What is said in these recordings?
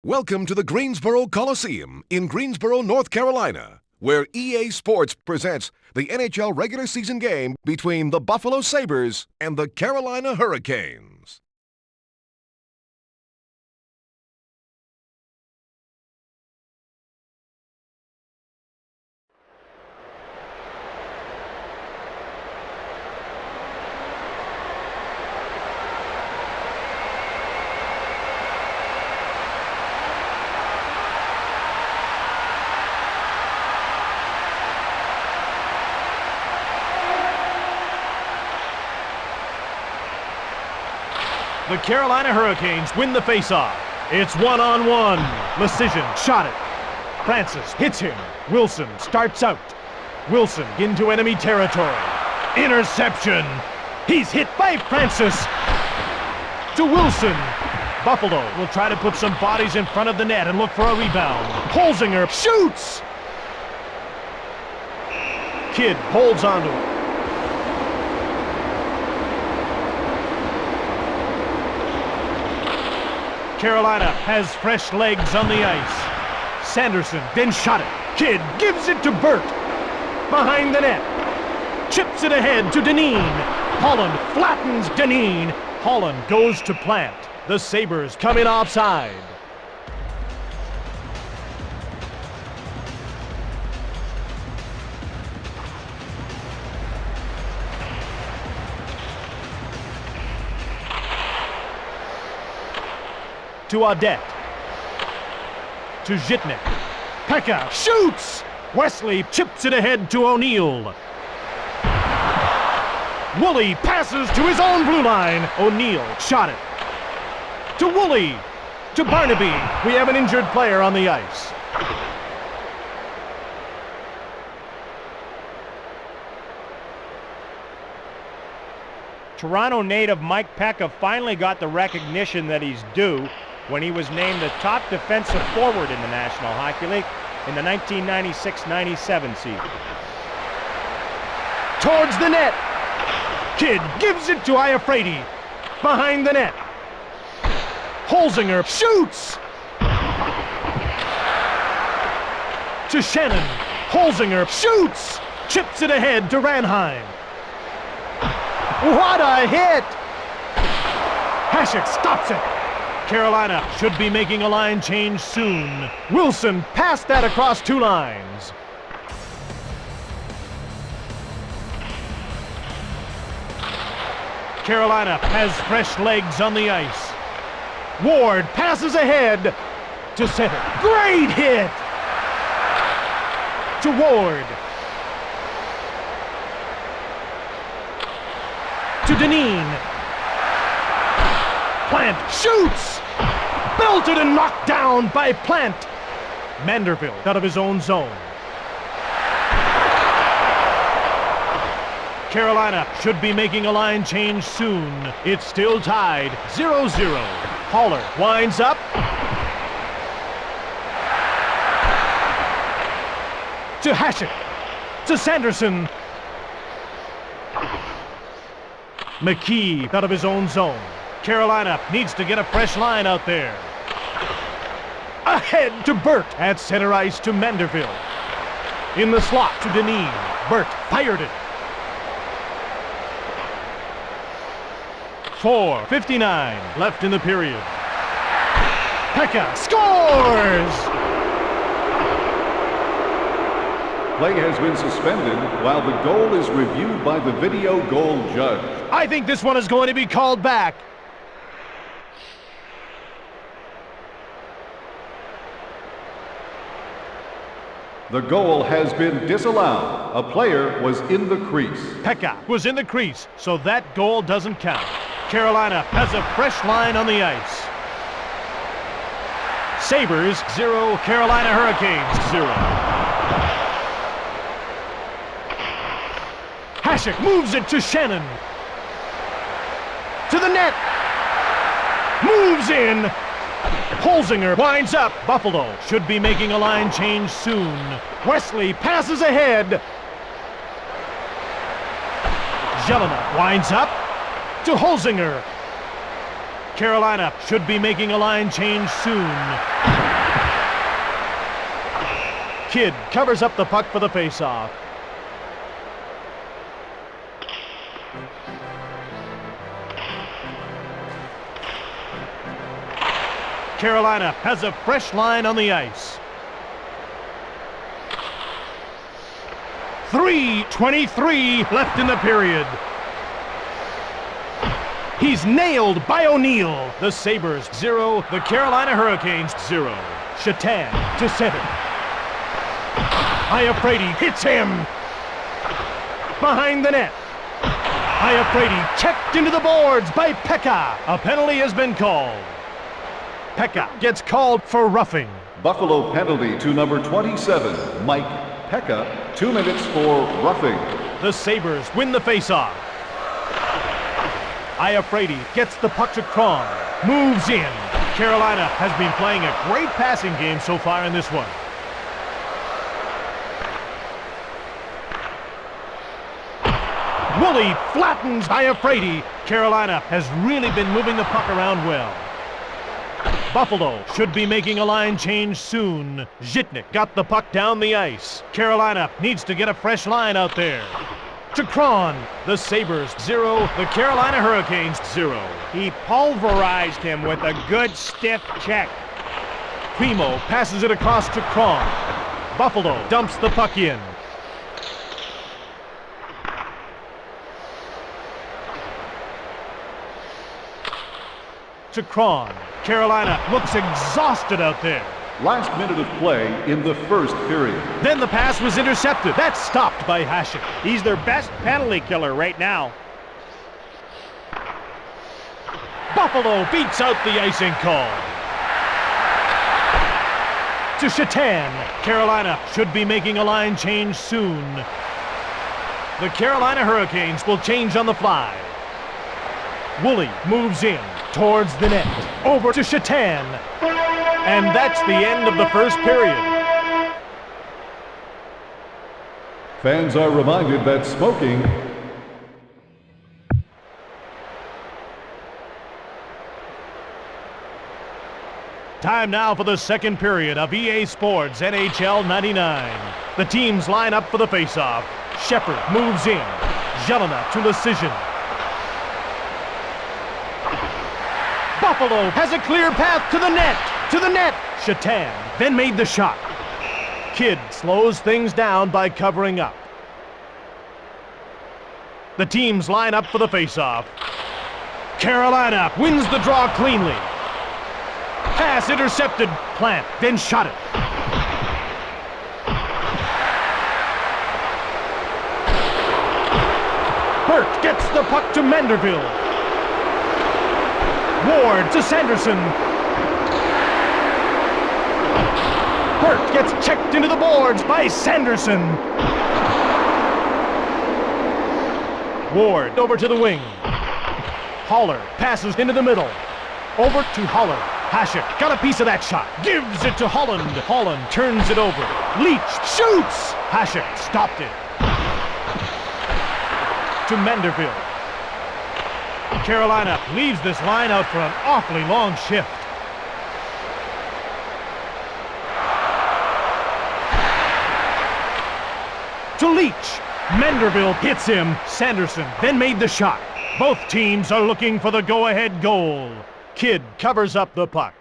Welcome to the Greensboro Coliseum in Greensboro, North Carolina, where EA Sports presents the NHL regular season game between the Buffalo Sabres and the Carolina Hurricanes. The Carolina Hurricanes win the faceoff. It's one-on-one. Lecision shot it. Francis hits him. Wilson starts out. Wilson into enemy territory. Interception. He's hit by Francis. To Wilson. Buffalo will try to put some bodies in front of the net and look for a rebound. Holzinger shoots. Kidd holds onto it. Carolina has fresh legs on the ice. Sanderson then shot it. Kidd gives it to Burt. Behind the net. Chips it ahead to Dineen. Holland flattens Dineen. Holland goes to Plant. The Sabres come in offside. To Audette. To Zhitnik. Pekka shoots! Wesley chips it ahead to O'Neill. Woolley passes to his own blue line. O'Neill shot it. To Woolley. To Barnaby. We have an injured player on the ice. Toronto native Mike Pekka finally got the recognition that he's due when he was named the top defensive forward in the National Hockey League in the 1996-97 season. Towards the net. Kidd gives it to Iafrate. Behind the net. Holzinger shoots. To Shannon. Holzinger shoots. Chips it ahead to Ranheim. What a hit! Hasek stops it. Carolina should be making a line change soon. Wilson passed that across two lines. Carolina has fresh legs on the ice. Ward passes ahead to center. Great hit! To Ward. To Dineen. Plant shoots! Belted and knocked down by Plant. Manderville out of his own zone. Carolina should be making a line change soon. It's still tied 0-0. Haller winds up. To Hasek. To Sanderson. McKee out of his own zone. Carolina needs to get a fresh line out there. Ahead to Burt. At center ice to Manderville. In the slot to Dineen. Burt fired it. 4:59 left in the period. Pekka scores! Play has been suspended while the goal is reviewed by the video goal judge. I think this one is going to be called back. The goal has been disallowed. A player was in the crease. Pekka was in the crease, so that goal doesn't count. Carolina has a fresh line on the ice. Sabres 0, Carolina Hurricanes 0. Hasek moves it to Shannon. To the net. Moves in. Holzinger winds up. Buffalo should be making a line change soon. Wesley passes ahead. Jelena winds up to Holzinger. Carolina should be making a line change soon. Kidd covers up the puck for the faceoff. Carolina has a fresh line on the ice. 3:23 left in the period. He's nailed by O'Neill. The Sabres 0, the Carolina Hurricanes 0. Shatan to center. Iafrate hits him. Behind the net. Iafrate checked into the boards by Pekka. A penalty has been called. Pekka gets called for roughing. Buffalo penalty to number 27, Mike Pekka, 2 minutes for roughing. The Sabres win the faceoff. Iafrate gets the puck to Kron. Moves in. Carolina has been playing a great passing game so far in this one. Woolley flattens Iafrate. Carolina has really been moving the puck around well. Buffalo should be making a line change soon. Zhitnik got the puck down the ice. Carolina needs to get a fresh line out there. To Kron. The Sabres 0, the Carolina Hurricanes 0. He pulverized him with a good stiff check. Primo passes it across to Kron. Buffalo dumps the puck in. To Kron. Carolina looks exhausted out there. Last minute of play in the first period. Then the pass was intercepted. That's stopped by Hasek. He's their best penalty killer right now. Buffalo beats out the icing call. To Shatan. Carolina should be making a line change soon. The Carolina Hurricanes will change on the fly. Woolley moves in towards the net. Over to Shatan. And that's the end of the first period. Fans are reminded that smoking Time now for the second period of EA Sports NHL 99. The teams line up for the faceoff. Shepard moves in. Jelena to Lecision. Buffalo has a clear path to the net. To the net. Shatan then made the shot. Kidd slows things down by covering up. The teams line up for the faceoff. Carolina wins the draw cleanly. Pass intercepted. Plant then shot it. Burt gets the puck to Manderville. Ward to Sanderson. Burt gets checked into the boards by Sanderson. Ward over to the wing. Haller passes into the middle. Over to Haller. Hasek got a piece of that shot. Gives it to Holland. Holland turns it over. Leach shoots. Hasek stopped it. To Manderville. Carolina leaves this line out for an awfully long shift. To Leach. Manderville hits him. Sanderson then made the shot. Both teams are looking for the go-ahead goal. Kidd covers up the puck.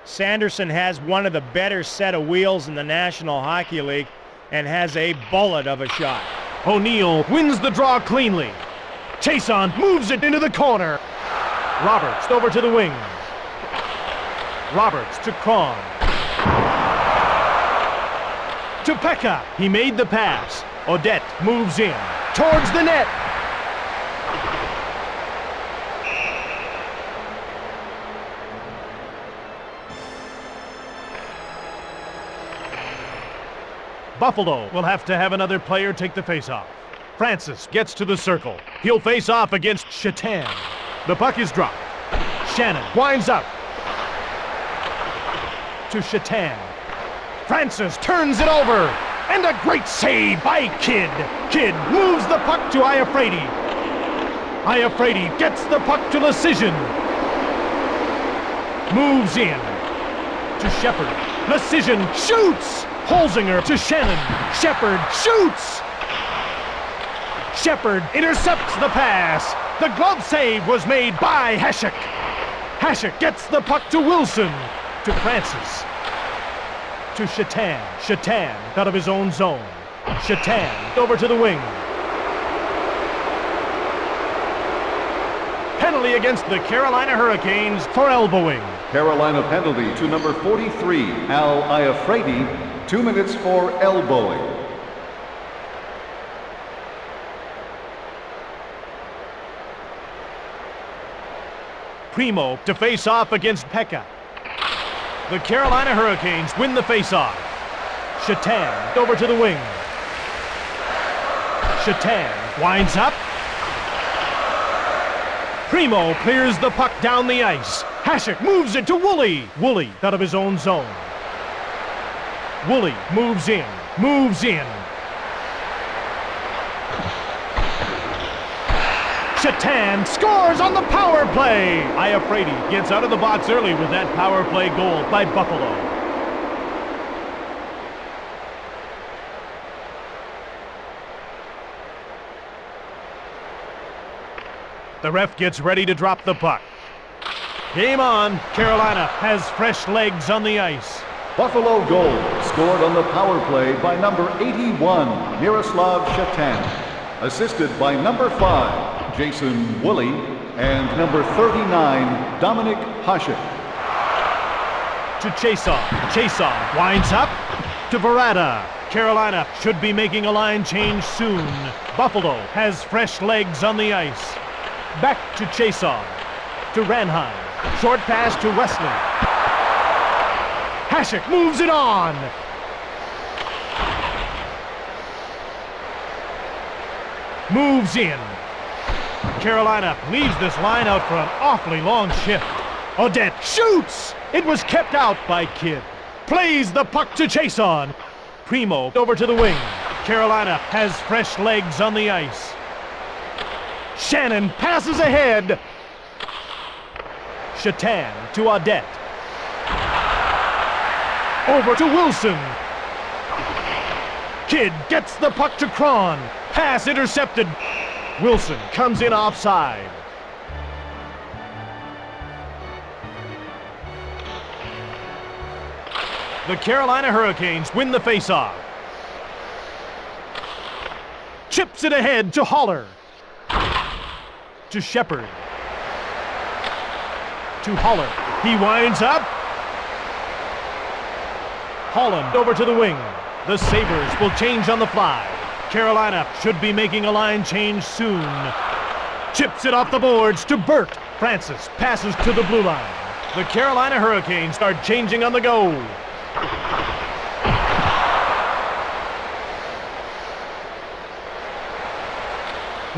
Sanderson has one of the better set of wheels in the National Hockey League and has a bullet of a shot. O'Neill wins the draw cleanly. Chason moves it into the corner. Roberts over to the wing. Roberts to Kron. to Pekka. He made the pass. Odette moves in towards the net. Buffalo will have to have another player take the faceoff. Francis gets to the circle. He'll face off against Shatan. The puck is dropped. Shannon winds up to Shatan. Francis turns it over, and a great save by Kidd. Kidd moves the puck to Iafrate. Iafrate gets the puck to Lecision. Moves in to Shepard. Lecision shoots. Holzinger to Shannon. Shepard shoots. Shepard intercepts the pass. The glove save was made by Hasek. Hasek gets the puck to Wilson. To Francis. To Shatan. Shatan out of his own zone. Shatan over to the wing. Penalty against the Carolina Hurricanes for elbowing. Carolina penalty to number 43, Al Iafrate. 2 minutes for elbowing. Primo to face off against Pekka. The Carolina Hurricanes win the face-off. Shatan over to the wing. Shatan winds up. Primo clears the puck down the ice. Hasek moves it to Woolley. Woolley out of his own zone. Woolley moves in. Moves in. Shatan scores on the power play. Iafrate gets out of the box early with that power play goal by Buffalo. The ref gets ready to drop the puck. Game on. Carolina has fresh legs on the ice. Buffalo goal scored on the power play by number 81, Miroslav Shatan. Assisted by number 5, Jason Woolley, and number 39, Dominic Hasek. To Chason. Chason winds up to Verada. Carolina should be making a line change soon. Buffalo has fresh legs on the ice. Back to Chason. To Ranheim. Short pass to Wesley. Hasek moves it on. Moves in. Carolina leaves this line out for an awfully long shift. Odette shoots. It was kept out by Kidd. Plays the puck to Chason. Primo over to the wing. Carolina has fresh legs on the ice. Shannon passes ahead. Shatan to Odette. Over to Wilson. Kidd gets the puck to Cron. Pass intercepted. Wilson comes in offside. The Carolina Hurricanes win the faceoff. Chips it ahead to Haller. To Shepard. To Haller. He winds up. Holland over to the wing. The Sabres will change on the fly. Carolina should be making a line change soon. Chips it off the boards to Burt. Francis passes to the blue line. The Carolina Hurricanes are changing on the go.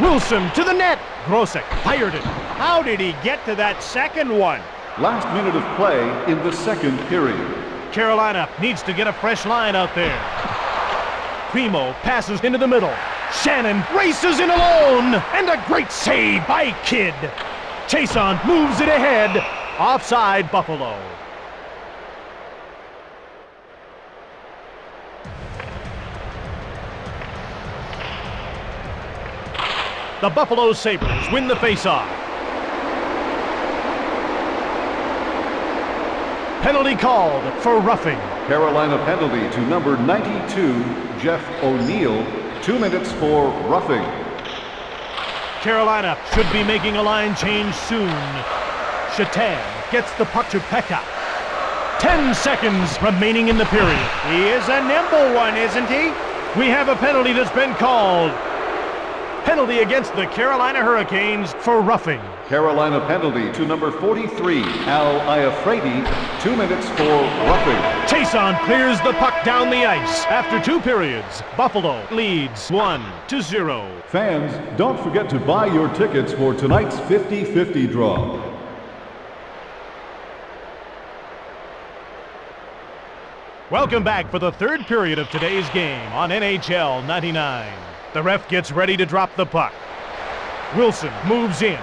Wilson to the net. Grosek fired it. How did he get to that second one? Last minute of play in the second period. Carolina needs to get a fresh line out there. Primo passes into the middle. Shannon races in alone. And a great save by Kidd. Chason moves it ahead. Offside Buffalo. The Buffalo Sabres win the faceoff. Penalty called for roughing. Carolina penalty to number 92, Jeff O'Neill. 2 minutes for roughing. Carolina should be making a line change soon. Shatan gets the puck to Pekka. 10 seconds remaining in the period. He is a nimble one, isn't he? We have a penalty that's been called. Penalty against the Carolina Hurricanes for roughing. Carolina penalty to number 43, Al Iafrate, 2 minutes for roughing. Chason clears the puck down the ice. After 2 periods, Buffalo leads 1-0. Fans, don't forget to buy your tickets for tonight's 50-50 draw. Welcome back for the 3rd period of today's game on NHL 99. The ref gets ready to drop the puck. Wilson moves in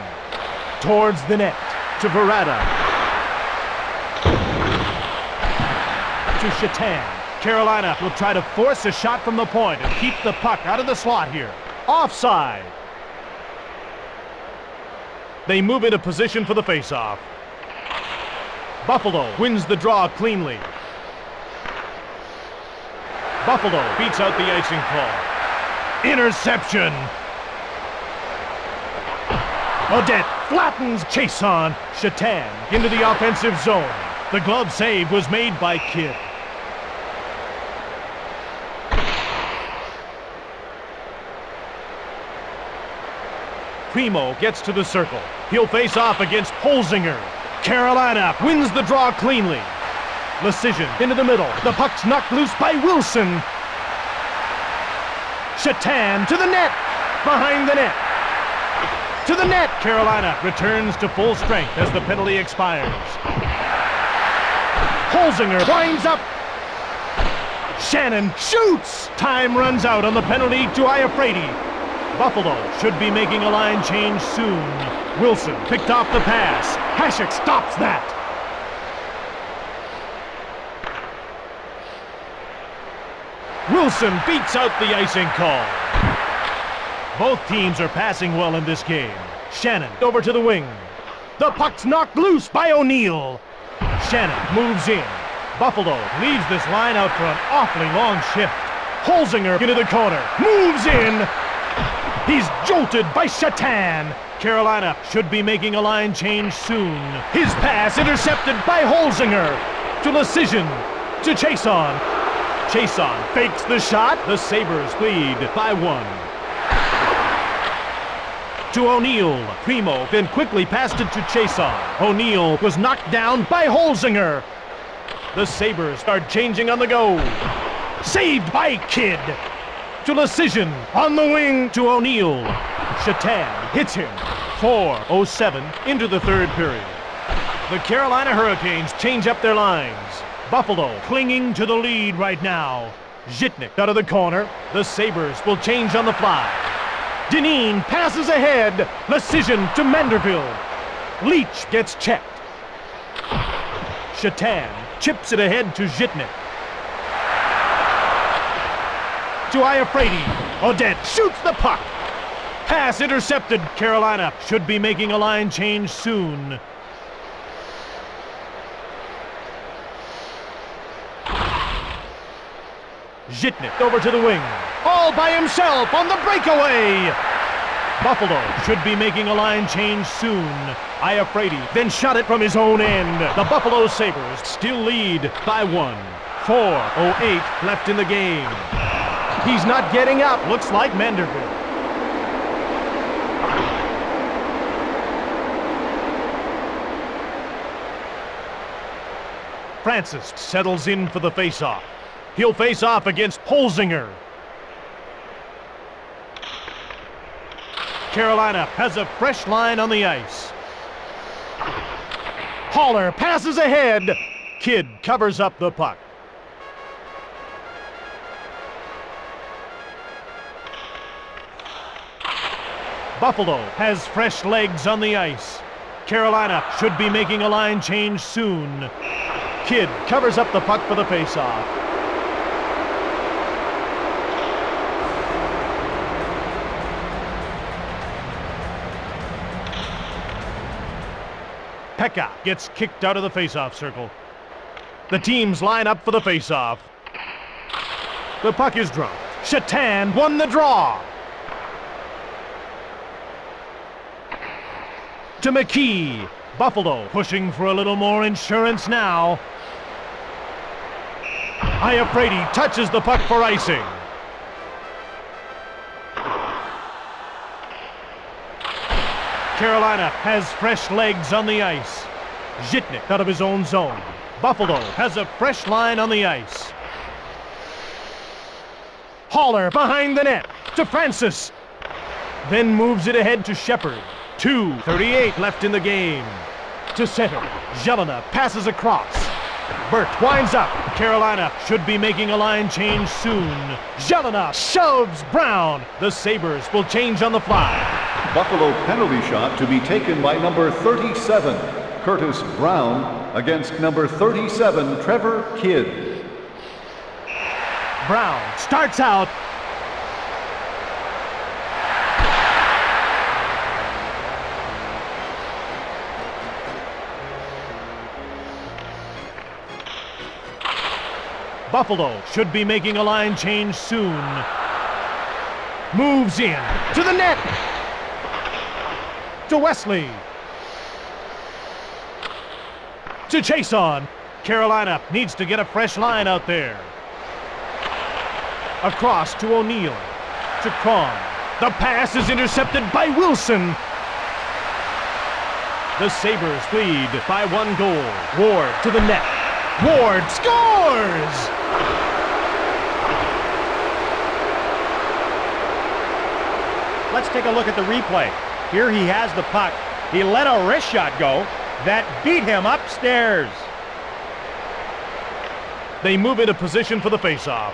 towards the net to Verada. To Shatan. Carolina will try to force a shot from the point and keep the puck out of the slot here. Offside. They move into position for the faceoff. Buffalo wins the draw cleanly. Buffalo beats out the icing call. Interception. Odette flattens Chason. Shatan into the offensive zone. The glove save was made by Kidd. Primo gets to the circle. He'll face off against Holzinger. Carolina wins the draw cleanly. Lecision into the middle. The puck's knocked loose by Wilson. Shatan to the net. Behind the net. To the net. Carolina returns to full strength as the penalty expires. Holzinger winds up. Shannon shoots. Time runs out on the penalty to Iafrate. Buffalo should be making a line change soon. Wilson picked off the pass. Hasek stops that. Wilson beats out the icing call. Both teams are passing well in this game. Shannon over to the wing. The puck's knocked loose by O'Neill. Shannon moves in. Buffalo leaves this line out for an awfully long shift. Holzinger into the corner. Moves in. He's jolted by Shatan. Carolina should be making a line change soon. His pass intercepted by Holzinger. To Lecision. To Chason. Chason fakes the shot. The Sabres lead by 1. To O'Neill. Primo then quickly passed it to Chason. O'Neill was knocked down by Holzinger. The Sabres start changing on the go. Saved by Kidd. To Lecision. On the wing to O'Neill. Shatan hits him. 4:07 into the 3rd period. The Carolina Hurricanes change up their lines. Buffalo clinging to the lead right now. Zhitnik out of the corner. The Sabres will change on the fly. Dineen passes ahead. Lecision to Manderville. Leach gets checked. Shatan chips it ahead to Zhitnik. To Iafrate. Odette shoots the puck. Pass intercepted. Carolina should be making a line change soon. Zhitnik over to the wing. All by himself on the breakaway. Buffalo should be making a line change soon. Iafrate then shot it from his own end. The Buffalo Sabres still lead by 1. 4:08 left in the game. He's not getting up. Looks like Manderville. Francis settles in for the faceoff. He'll face off against Holzinger. Carolina has a fresh line on the ice. Haller passes ahead. Kidd covers up the puck. Buffalo has fresh legs on the ice. Carolina should be making a line change soon. Kidd covers up the puck for the faceoff. Pekka gets kicked out of the faceoff circle. The teams line up for the faceoff. The puck is dropped. Shatan won the draw. To McKee. Buffalo pushing for a little more insurance now. Iafrate touches the puck for icing. Carolina has fresh legs on the ice. Zhitnik out of his own zone. Buffalo has a fresh line on the ice. Haller behind the net to Francis. Then moves it ahead to Shepard. 2:38 left in the game. To center. Jelena passes across. Burt winds up. Carolina should be making a line change soon. Jelena shoves Brown. The Sabres will change on the fly. Buffalo penalty shot to be taken by number 37, Curtis Brown, against number 37, Trevor Kidd. Brown starts out. Buffalo should be making a line change soon. Moves in to the net. To Wesley. To Chason. Carolina needs to get a fresh line out there. Across to O'Neill. To Cron. The pass is intercepted by Wilson. The Sabres lead by 1 goal. Ward to the net. Ward scores! Let's take a look at the replay. Here he has the puck. He let a wrist shot go that beat him upstairs. They move into position for the faceoff.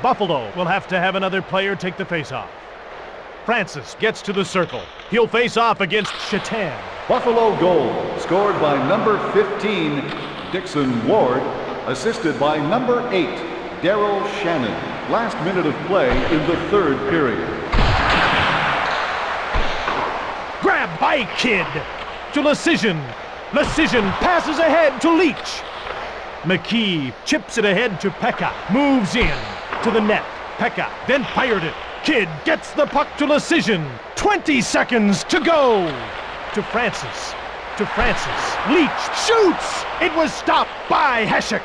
Buffalo will have to have another player take the faceoff. Francis gets to the circle. He'll face off against Shatan. Buffalo goal, scored by number 15, Dixon Ward, assisted by number 8, Daryl Shannon. Last minute of play in the 3rd period. Grabbed by Kidd. To Lecision. Lecision passes ahead to Leach. McKee chips it ahead to Pekka. Moves in to the net. Pekka then fired it. Kidd gets the puck to Lecision. 20 seconds to go. To Francis. To Francis. Leach shoots. It was stopped by Hasek.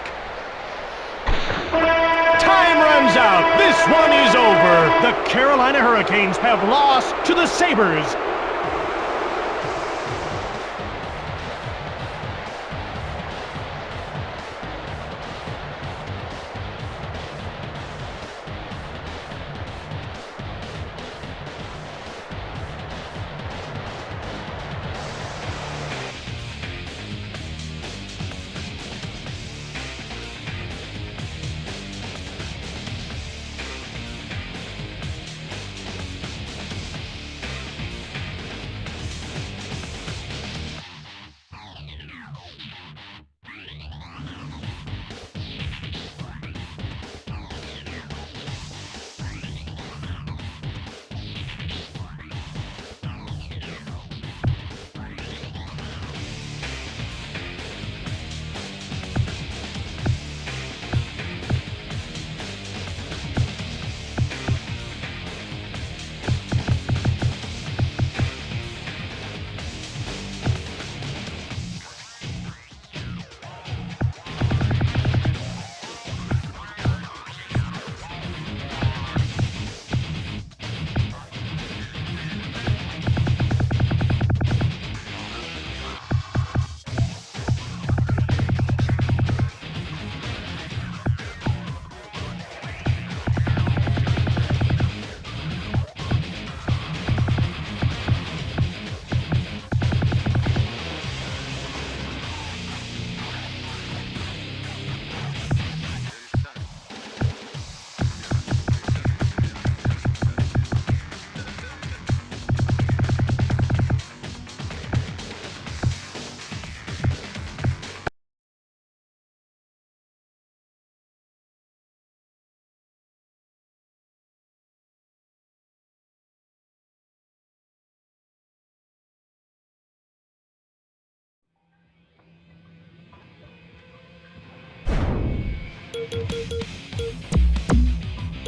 Time runs out. This one is over. The Carolina Hurricanes have lost to the Sabres.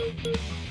Thank you.